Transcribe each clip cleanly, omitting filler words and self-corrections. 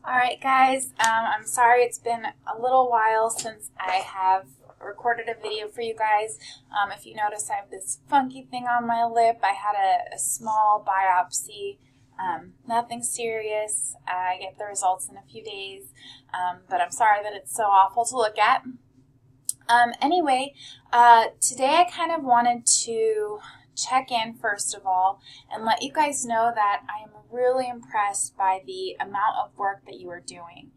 All right, guys, I'm sorry it's been a little while since I have recorded a video for you guys. If you notice, I have this funky thing on my lip. I had a small biopsy, nothing serious. I get the results in a few days, but I'm sorry that it's so awful to look at. Anyway, today I kind of wanted to check in first of all and let you guys know that I am really impressed by the amount of work that you are doing.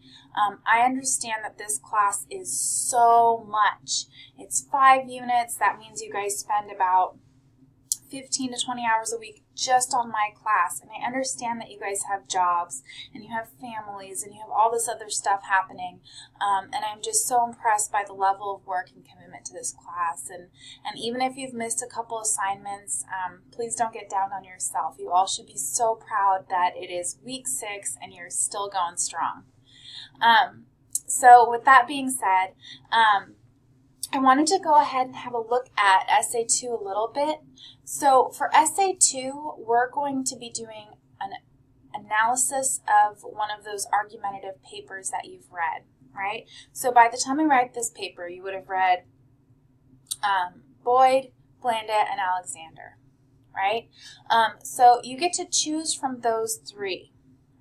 I understand that this class is so much. It's 5 units. That means you guys spend about 15 to 20 hours a week just on my class, and I understand that you guys have jobs and you have families and you have all this other stuff happening, and I'm just so impressed by the level of work and commitment to this class. And even if you've missed a couple assignments, please don't get down on yourself. You all should be so proud that it is week 6 and you're still going strong. So with that being said, I wanted to go ahead and have a look at Essay 2 a little bit. So for Essay 2, we're going to be doing an analysis of one of those argumentative papers that you've read, right? So by the time I write this paper, you would have read Boyd, Blanda, and Alexander, right? So you get to choose from those 3,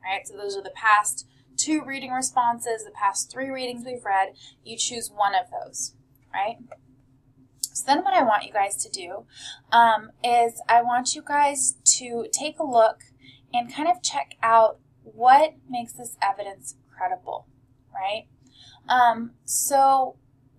right? So those are the past 2 reading responses, the past 3 readings we've read. You choose one of those. Right? So then what I want you guys to do is I want you guys to take a look and kind of check out what makes this evidence credible, right? So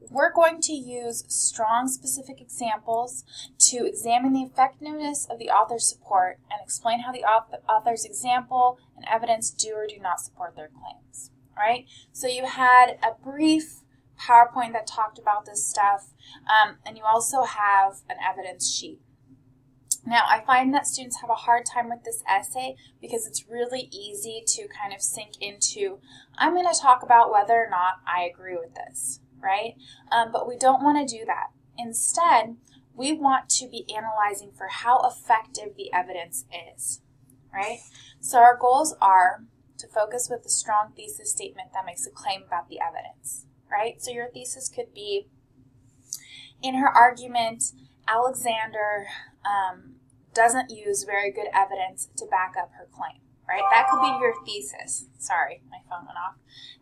we're going to use strong specific examples to examine the effectiveness of the author's support and explain how the author's example and evidence do or do not support their claims, right? So you had a brief PowerPoint that talked about this stuff, and you also have an evidence sheet. Now, I find that students have a hard time with this essay because it's really easy to kind of sink into, I'm going to talk about whether or not I agree with this, right? But we don't want to do that. Instead, we want to be analyzing for how effective the evidence is, right? So our goals are to focus with a strong thesis statement that makes a claim about the evidence. Right? So your thesis could be, in her argument, Alexander doesn't use very good evidence to back up her claim, right? That could be your thesis. Sorry, my phone went off.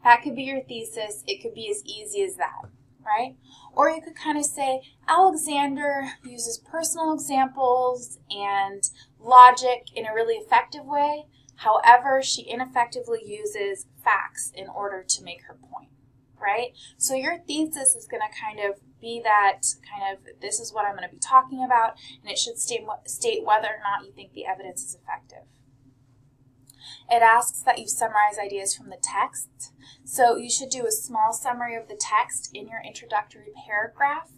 That could be your thesis. It could be as easy as that, right? Or you could kind of say, Alexander uses personal examples and logic in a really effective way. However, she ineffectively uses facts in order to make her point. Right? So your thesis is going to kind of be that this is what I'm going to be talking about, and it should state whether or not you think the evidence is effective. It asks that you summarize ideas from the text. So you should do a small summary of the text in your introductory paragraph,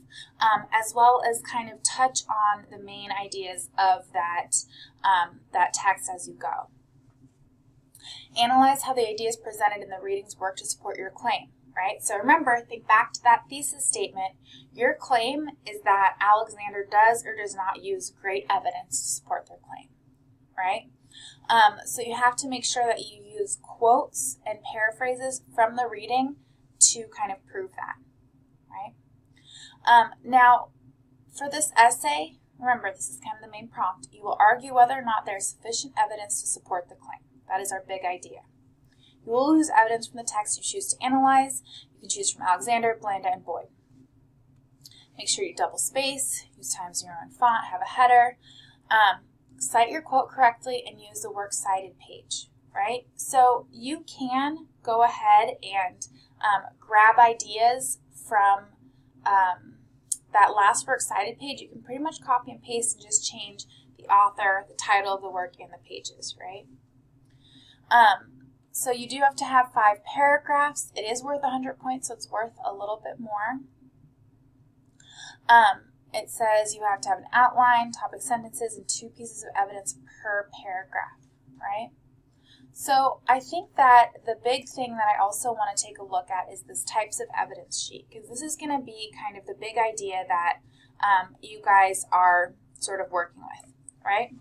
as well as kind of touch on the main ideas of that text as you go. Analyze how the ideas presented in the readings work to support your claim. Right? So remember, think back to that thesis statement. Your claim is that Alexander does or does not use great evidence to support their claim, right? So you have to make sure that you use quotes and paraphrases from the reading to kind of prove that, right? Now, for this essay, remember, this is kind of the main prompt. You will argue whether or not there is sufficient evidence to support the claim. That is our big idea. You will use evidence from the text you choose to analyze. You can choose from Alexander, Blanda, and Boyd. Make sure you double space, use Times New Roman font, have a header. Cite your quote correctly and use the works cited page, right? So you can go ahead and grab ideas from that last works cited page. You can pretty much copy and paste and just change the author, the title of the work, and the pages, right? So you do have to have 5 paragraphs. It is worth 100 points, so it's worth a little bit more. It says you have to have an outline, topic sentences, and 2 pieces of evidence per paragraph, right? So I think that the big thing that I also want to take a look at is this types of evidence sheet, because this is going to be kind of the big idea that you guys are sort of working with, right?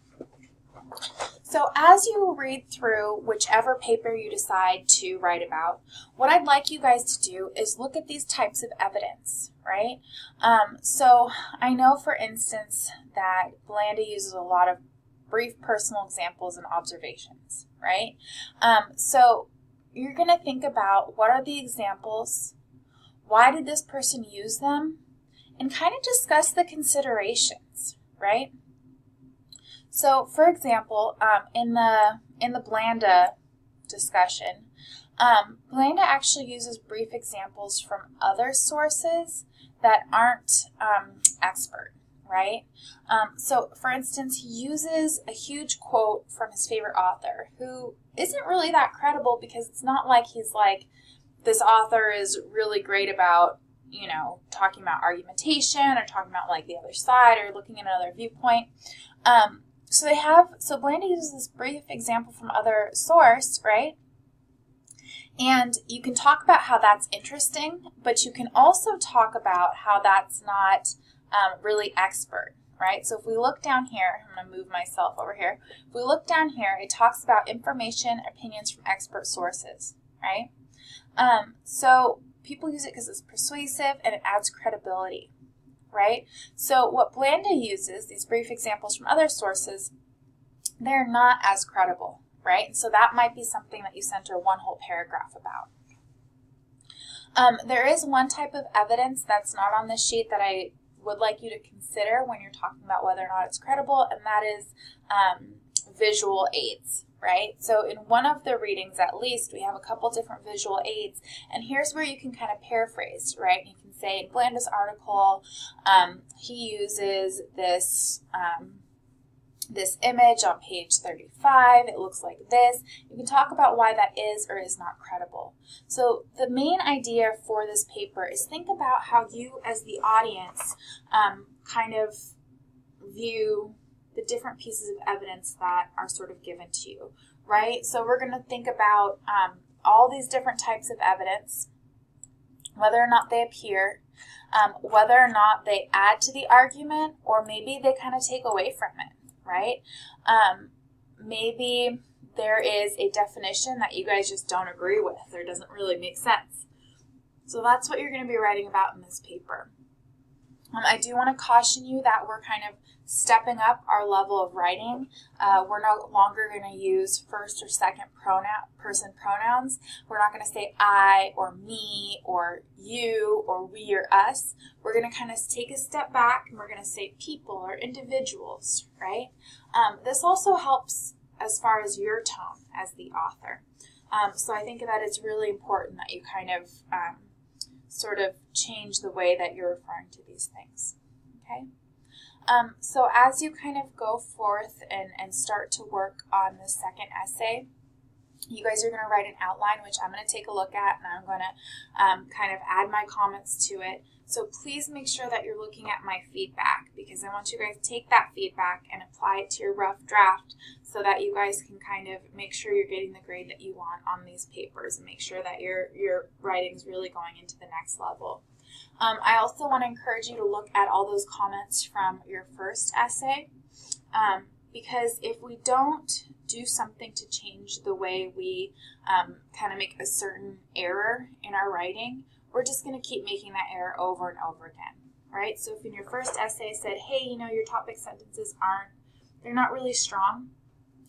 So as you read through whichever paper you decide to write about, what I'd like you guys to do is look at these types of evidence, right? So I know, for instance, that Blanda uses a lot of brief personal examples and observations, right? So you're going to think about, what are the examples? Why did this person use them? And kind of discuss the considerations, right? So, for example, in the Blanda discussion, Blanda actually uses brief examples from other sources that aren't expert, right? So, for instance, he uses a huge quote from his favorite author, who isn't really that credible, because it's not like he's like, this author is really great about, you know, talking about argumentation or talking about like the other side or looking at another viewpoint. So Blanda uses this brief example from other source, right? And you can talk about how that's interesting, but you can also talk about how that's not really expert, right? So if we look down here, I'm going to move myself over here. If we look down here, it talks about information, opinions from expert sources, right? So people use it because it's persuasive and it adds credibility, right? So what Blanda uses, these brief examples from other sources, they're not as credible, right? So that might be something that you center one whole paragraph about. There is one type of evidence that's not on this sheet that I would like you to consider when you're talking about whether or not it's credible, and that is visual aids, right? So in one of the readings, at least, we have a couple different visual aids, and here's where you can kind of paraphrase, right? You can say, in Blanda's article, he uses this this image on page 35. It looks like this. You can talk about why that is or is not credible. So the main idea for this paper is think about how you as the audience kind of view the different pieces of evidence that are sort of given to you, right? So we're going to think about all these different types of evidence, whether or not they appear, whether or not they add to the argument, or maybe they kind of take away from it, right? Maybe there is a definition that you guys just don't agree with or doesn't really make sense. So that's what you're going to be writing about in this paper. I do want to caution you that we're kind of stepping up our level of writing. We're no longer going to use first or second person pronouns. We're not going to say I or me or you or we or us. We're going to kind of take a step back and we're going to say people or individuals, right? This also helps as far as your tone as the author. So I think that it's really important that you kind of sort of change the way that you're referring to these things, okay? So as you kind of go forth and start to work on the second essay, you guys are going to write an outline, which I'm going to take a look at, and I'm going to kind of add my comments to it. So please make sure that you're looking at my feedback, because I want you guys to take that feedback and apply it to your rough draft so that you guys can kind of make sure you're getting the grade that you want on these papers and make sure that your writing is really going into the next level. I also want to encourage you to look at all those comments from your first essay, because if we don't do something to change the way we kind of make a certain error in our writing, we're just going to keep making that error over and over again, right? So if in your first essay said, hey, you know, your topic sentences they're not really strong,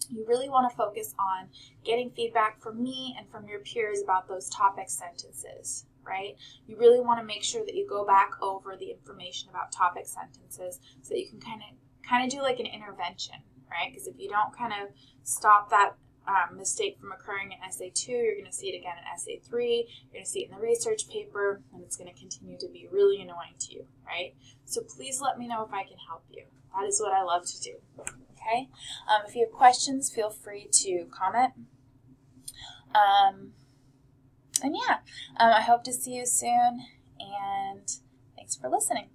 you really want to focus on getting feedback from me and from your peers about those topic sentences, right? You really want to make sure that you go back over the information about topic sentences so that you can kind of do like an intervention, right? Because if you don't kind of stop that mistake from occurring in essay 2, you're going to see it again in essay 3, you're going to see it in the research paper, and it's going to continue to be really annoying to you, right? So please let me know if I can help you. That is what I love to do, okay? If you have questions, feel free to comment. And yeah, I hope to see you soon, and thanks for listening.